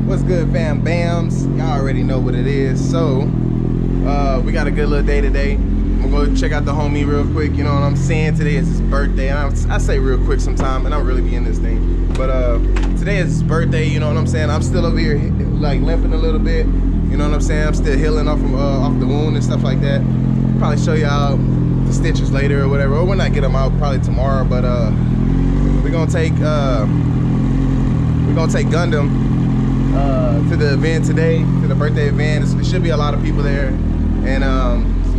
What's good, fam bams? Y'all already know what it is. So we got a good little day today. I'm gonna go check out the homie real quick. You know what I'm saying? Today is his birthday, and I say real quick sometime, and I'm really be in this thing. But today is his birthday. You know what I'm saying? I'm still over here like limping a little bit. You know what I'm saying? I'm still healing off from off the wound and stuff like that. Probably show y'all the stitches later or whatever, or when I get them out, probably tomorrow. But we're gonna take Gundam to the event today, to the birthday event. There should be a lot of people there, and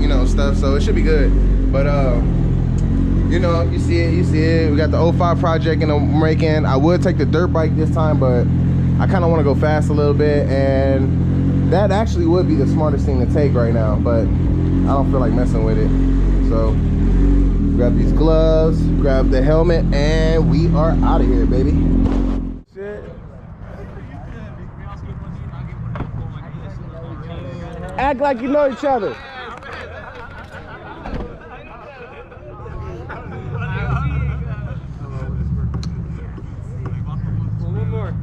you know, stuff, so it should be good. But you know, you see it. We got the 05 project in the making. I would take the dirt bike this time, but I kind of want to go fast a little bit, and that actually would be the smartest thing to take right now, but I don't feel like messing with it. So grab these gloves, grab the helmet, and we are out of here, baby. Shit. Act like you know each other. One more.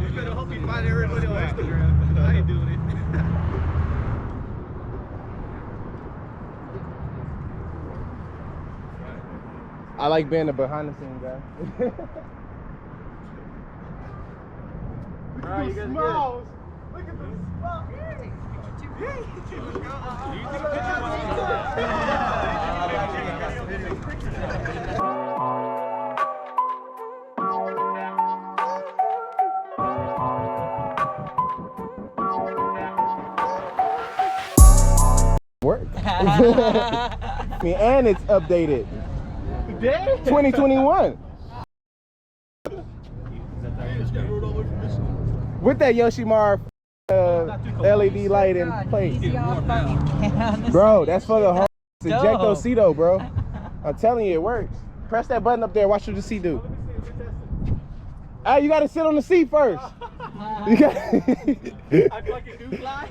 You better hope you find everybody on Instagram. I ain't doing it. I like being the behind the scenes guy. Alright, you guys smiles. Look at the smiles. Work. I mean, and it's updated. 2021. With that Yoshimar LED light and plate. Bro, that's for the whole ejecto-ceto, bro. I'm telling you, it works. Press that button up there. Watch what the seat do. Ah, you gotta sit on the seat first. You got I fucking do fly.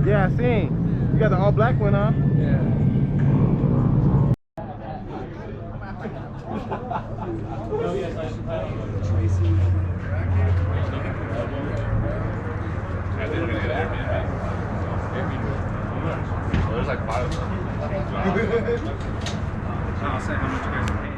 Yeah, I seen. You got the all black one, huh? Yeah. Oh yes, I should Tracy. There's like 5 of them. I'll say how much you guys are paying.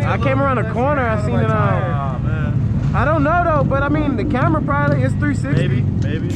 I came around the corner, I seen it. I don't know though, but I mean the camera probably is 360. Maybe.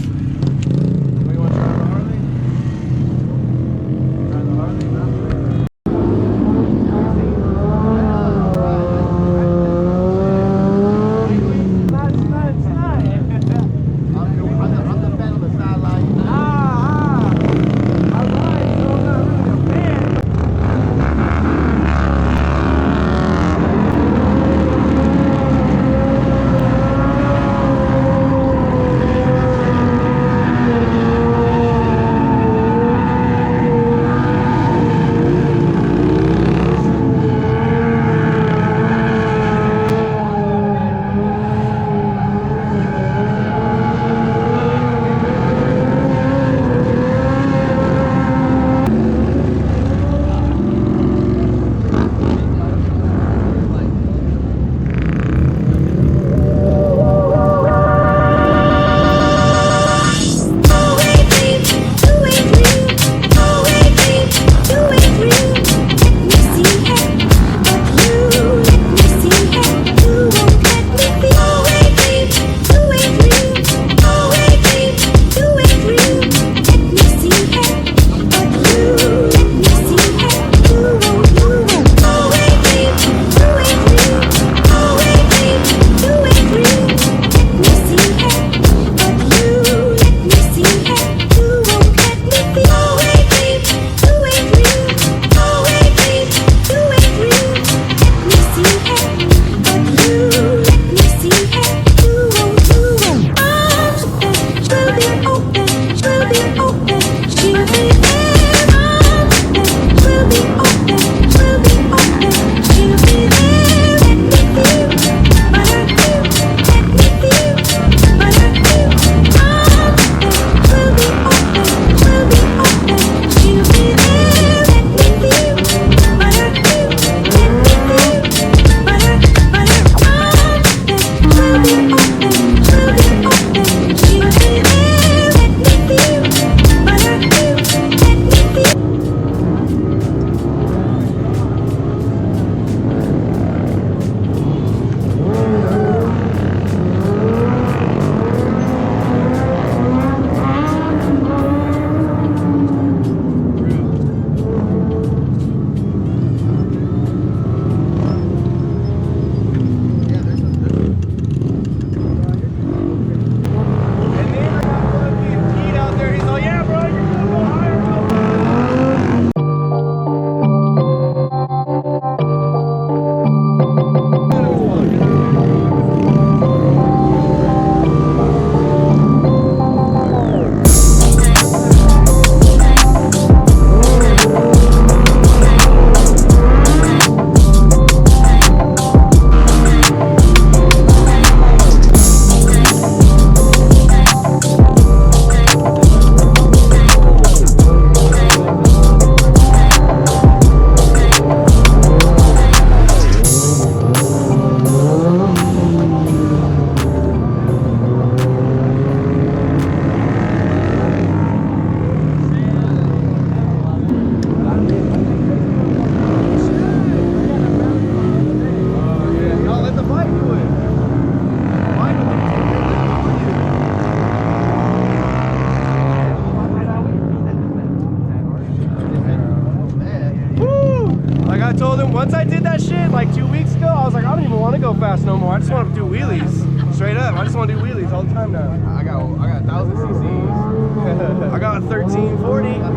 shit like 2 weeks ago, I was like, I don't even want to go fast no more. I just want to do wheelies. Straight up, I just want to do wheelies all the time now. I got 1,000 cc's. I got 1340. You know what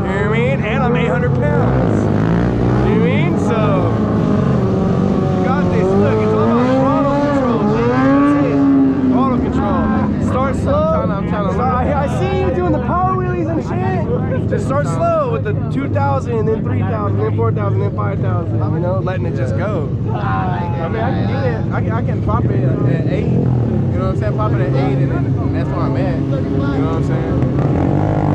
I mean? And I'm 800 pounds. You know what I mean? So, you got this. Look, it's all about throttle control, G. That's it. Throttle control. Start slow. I'm trying to I see you doing the power wheelies and shit. Just start slow with the 2,000, then 3,000, then 4,000, then 5,000. You know, letting it just go. I mean, I can do it. I can pop it at 8. You know what I'm saying? Pop it at 8, and that's where I'm at. You know what I'm saying?